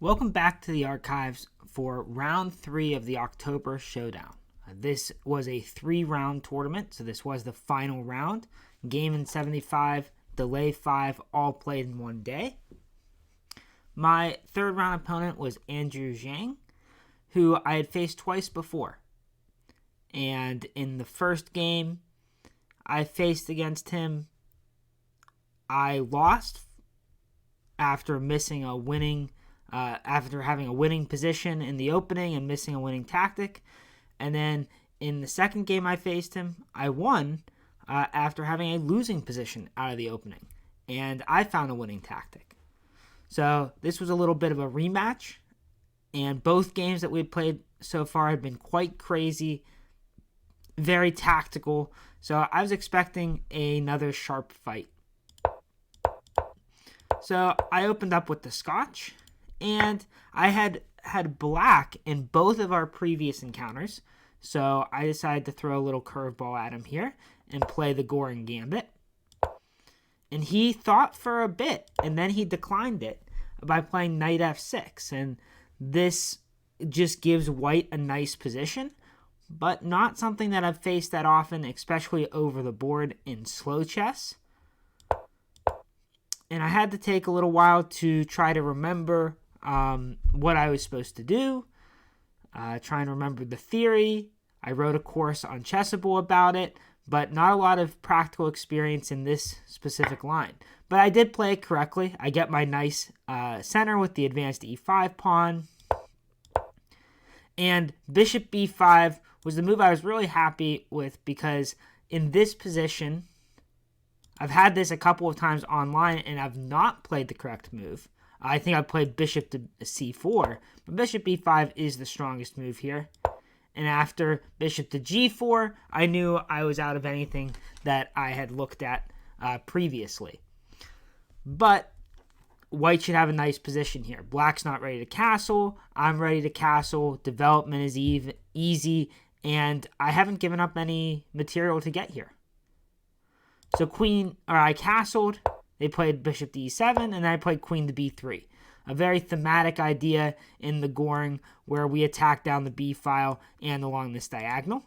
Welcome back to the archives for round 3 of the October Showdown. This was a 3-round tournament, so this was the final round. Game in 75, delay 5, all played in one day. My third round opponent was Andrew Jiang, who I had faced twice before. And in the first game I faced against him, I lost after missing a winning after having a winning position in the opening and missing a winning tactic. And then in the second game I faced him, I won after having a losing position out of the opening. And I found a winning tactic. So this was a little bit of a rematch. And both games that we played so far had been quite crazy, very tactical. So I was expecting another sharp fight. So I opened up with the Scotch. And I had black in both of our previous encounters, so I decided to throw a little curveball at him here and play the Goring Gambit. And he thought for a bit, and then he declined it by playing knight f6. And this just gives white a nice position, but not something that I've faced that often, especially over the board in slow chess. And I had to take a little while to try to remember what I was supposed to do, trying to remember the theory. I wrote a course on Chessable about it, but not a lot of practical experience in this specific line. But I did play it correctly. I get my nice center with the advanced e5 pawn. And bishop b5 was the move I was really happy with, because in this position, I've had this a couple of times online and I've not played the correct move. I think I played bishop to c4, but bishop b5 is the strongest move here. And after bishop to g4, I knew I was out of anything that I had looked at previously. But white should have a nice position here. Black's not ready to castle. I'm ready to castle. Development is easy, and I haven't given up any material to get here. So I castled. They played bishop to e7, and then I played queen to b3. A very thematic idea in the Goring, where we attack down the b file and along this diagonal.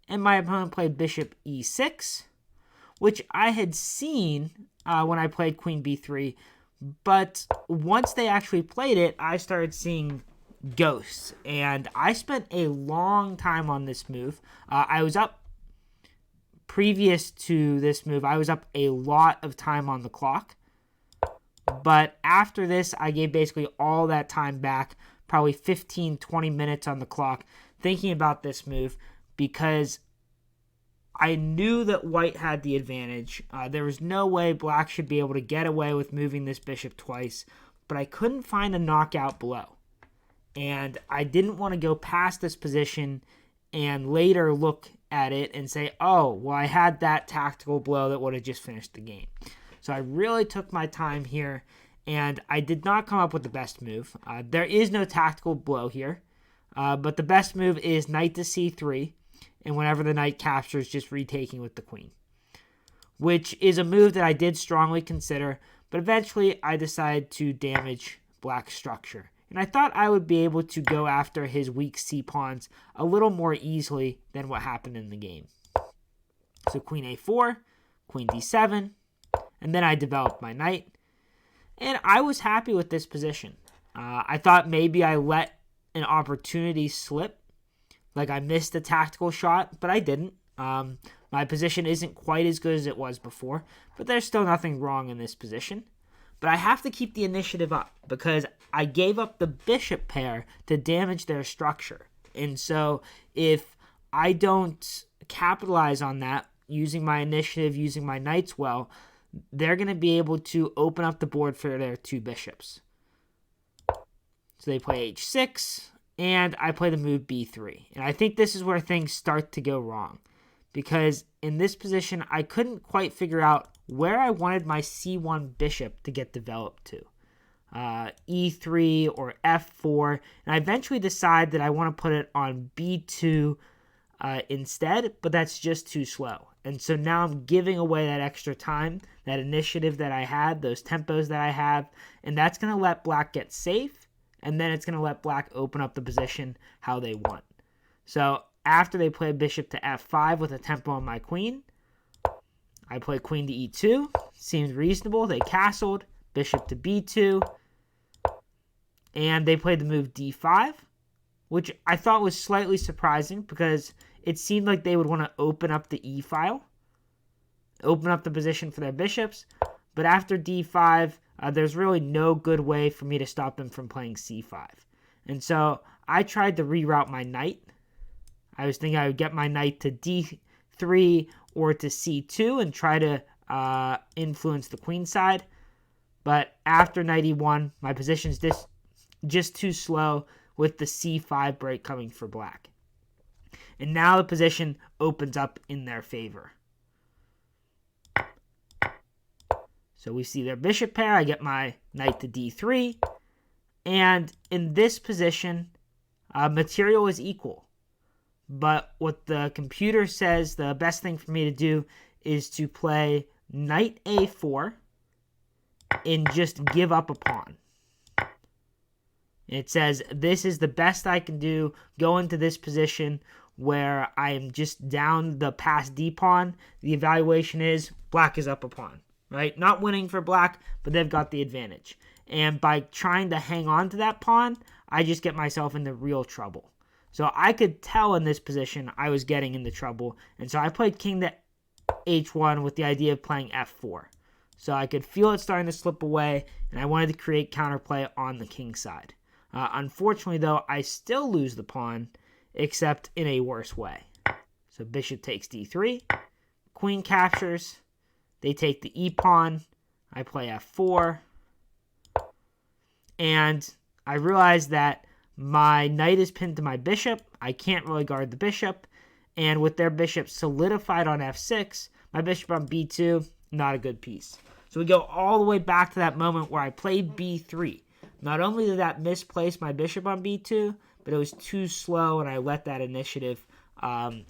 And my opponent played bishop e6, which I had seen when I played queen b3. But once they actually played it, I started seeing ghosts. And I spent a long time on this move. I was up. Previous to this move, I was up a lot of time on the clock. But after this, I gave basically all that time back, probably 15, 20 minutes on the clock, thinking about this move, because I knew that white had the advantage. There was no way black should be able to get away with moving this bishop twice, but I couldn't find a knockout blow. And I didn't want to go past this position and later look at it and say, oh, well, I had that tactical blow that would have just finished the game. So I really took my time here, and I did not come up with the best move. There is no tactical blow here, but the best move is knight to c3, and whenever the knight captures, just retaking with the queen, which is a move that I did strongly consider, but eventually I decided to damage black's structure. And I thought I would be able to go after his weak c-pawns a little more easily than what happened in the game. So queen a4, queen d7, and then I developed my knight. And I was happy with this position. I thought maybe I let an opportunity slip, like I missed a tactical shot, but I didn't. My position isn't quite as good as it was before, but there's still nothing wrong in this position. But I have to keep the initiative up because I gave up the bishop pair to damage their structure. And so if I don't capitalize on that, using my initiative, using my knights well, they're going to be able to open up the board for their two bishops. So they play h6, and I play the move b3. And I think this is where things start to go wrong, because in this position, I couldn't quite figure out where I wanted my c1 bishop to get developed to. E3 or f4, and I eventually decide that I want to put it on b2 instead, but that's just too slow. And so now I'm giving away that extra time, that initiative that I had, those tempos that I have, and that's going to let black get safe, and then it's going to let black open up the position how they want. So after they play bishop to f5 with a tempo on my queen, I play queen to e2. Seems reasonable. They castled. Bishop to b2. And they played the move d5, which I thought was slightly surprising because it seemed like they would want to open up the e file, open up the position for their bishops. But after d5, there's really no good way for me to stop them from playing c5. And so I tried to reroute my knight. I was thinking I would get my knight to d3 or to c2 and try to influence the queen side. But after knight e1, my position's just too slow with the c5 break coming for black. And now the position opens up in their favor. So we see their bishop pair. I get my knight to d3. And in this position, material is equal. But what the computer says the best thing for me to do is to play knight a4 and just give up a pawn. It says this is the best I can do, go into this position where I am just down the passed d pawn. The evaluation is black is up a pawn, right? Not winning for black, but they've got the advantage. And by trying to hang on to that pawn, I just get myself into real trouble. So I could tell in this position I was getting into trouble. And so I played king to h1 with the idea of playing f4. So I could feel it starting to slip away, and I wanted to create counterplay on the king side. Unfortunately, though, I still lose the pawn, except in a worse way. So bishop takes d3, queen captures, they take the e-pawn, I play f4, and I realize that my knight is pinned to my bishop. I can't really guard the bishop. And with their bishop solidified on f6, my bishop on b2, not a good piece. So we go all the way back to that moment where I played b3. Not only did that misplace my bishop on b2, but it was too slow and I let that initiative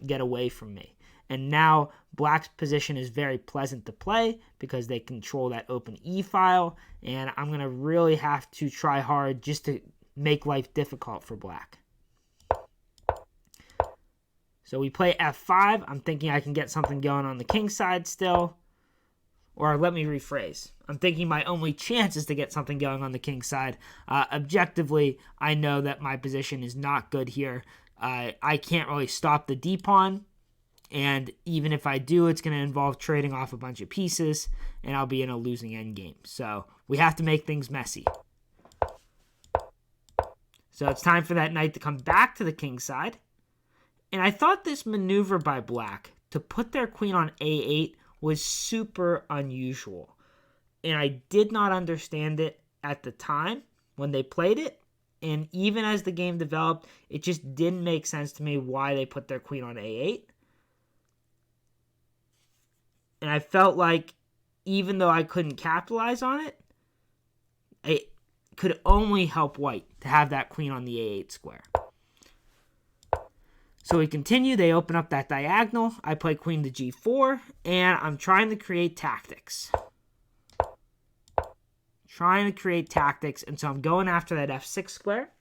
get away from me. And now black's position is very pleasant to play because they control that open e file. And I'm going to really have to try hard just to make life difficult for black. So we play f5. I'm thinking I can get something going on the king side still. Or let me rephrase. I'm thinking my only chance is to get something going on the king side. Objectively, I know that my position is not good here. I can't really stop the d-pawn. And even if I do, it's going to involve trading off a bunch of pieces. And I'll be in a losing endgame. So we have to make things messy. So it's time for that knight to come back to the king side. And I thought this maneuver by black to put their queen on a8 was super unusual. And I did not understand it at the time when they played it. And even as the game developed, it just didn't make sense to me why they put their queen on a8. And I felt like even though I couldn't capitalize on it, it could only help white to have that queen on the a8 square. So we continue. They open up that diagonal. I play queen to g4, and I'm trying to create tactics. And so I'm going after that f6 square.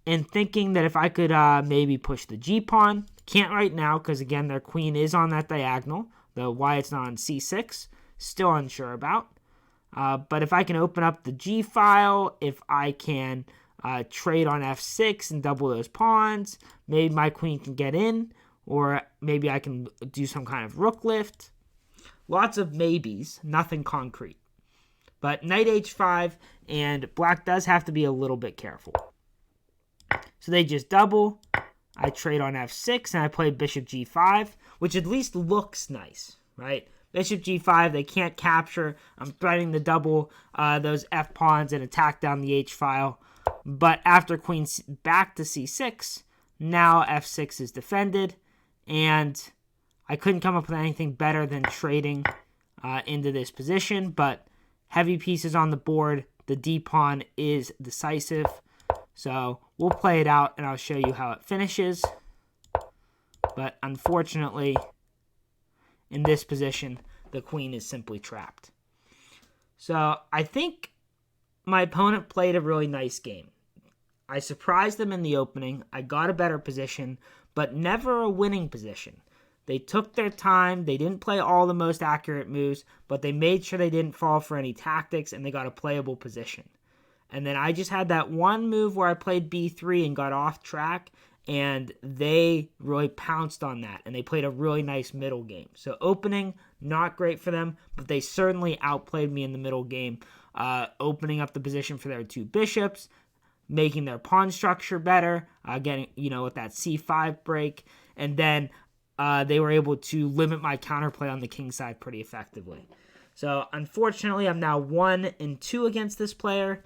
And thinking that if I could maybe push the g-pawn. Can't right now because, again, their queen is on that diagonal. Though why it's not on c6, still unsure about. But if I can open up the g file, if I can trade on f6 and double those pawns, maybe my queen can get in, or maybe I can do some kind of rook lift. Lots of maybes, nothing concrete. But knight h5, and black does have to be a little bit careful. So they just double. I trade on f6, and I play bishop g5, which at least looks nice, right? Bishop g5, they can't capture. I'm threatening to double those f-pawns and attack down the h-file. But after queen back to c6, now f6 is defended. And I couldn't come up with anything better than trading into this position. But heavy pieces on the board. The d-pawn is decisive. So we'll play it out, and I'll show you how it finishes. But unfortunately, in this position, the queen is simply trapped. So I think my opponent played a really nice game. I surprised them in the opening. I got a better position, but never a winning position. They took their time. They didn't play all the most accurate moves, but they made sure they didn't fall for any tactics, and they got a playable position. And then I just had that one move where I played b3 and got off track, and they really pounced on that, and they played a really nice middle game. So opening, not great for them, but they certainly outplayed me in the middle game, opening up the position for their 2 bishops, making their pawn structure better, getting, with that c5 break, and then they were able to limit my counterplay on the king side pretty effectively. So unfortunately, I'm now 1-2 against this player.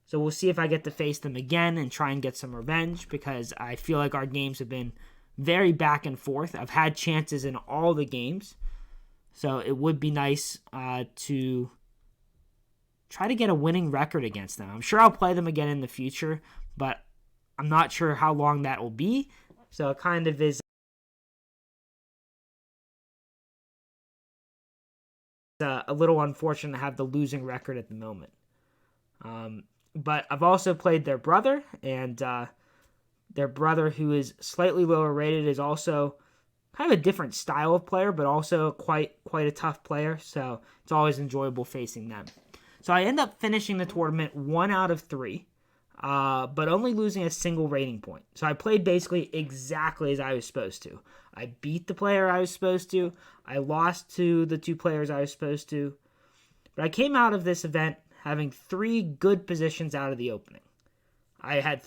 So we'll see if I get to face them again and try and get some revenge, because I feel like our games have been very back and forth. I've had chances in all the games. So it would be nice to try to get a winning record against them. I'm sure I'll play them again in the future, but I'm not sure how long that will be. So it kind of is a little unfortunate to have the losing record at the moment. But I've also played their brother, and their brother, who is slightly lower rated, is also kind of a different style of player, but also quite a tough player. So it's always enjoyable facing them. So I end up finishing the tournament 1 out of 3, but only losing a single rating point. So I played basically exactly as I was supposed to. I beat the player I was supposed to. I lost to the 2 players I was supposed to. But I came out of this event having 3 good positions out of the opening. I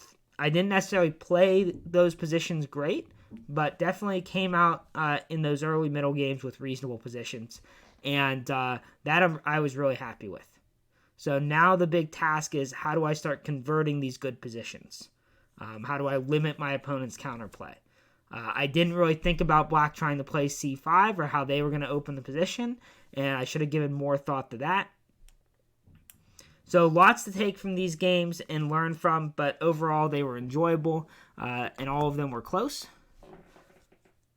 didn't necessarily play those positions great, but definitely came out in those early middle games with reasonable positions, and that I was really happy with. So now the big task is, how do I start converting these good positions? How do I limit my opponent's counterplay? I didn't really think about black trying to play c5 or how they were going to open the position, and I should have given more thought to that. So lots to take from these games and learn from, but overall they were enjoyable, and all of them were close.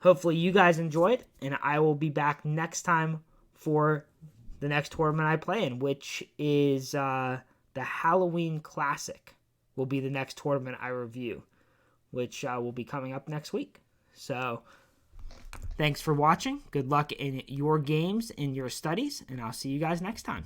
Hopefully you guys enjoyed, and I will be back next time for the next tournament I play in, which is the Halloween Classic will be the next tournament I review, which will be coming up next week. So thanks for watching. Good luck in your games, in your studies, and I'll see you guys next time.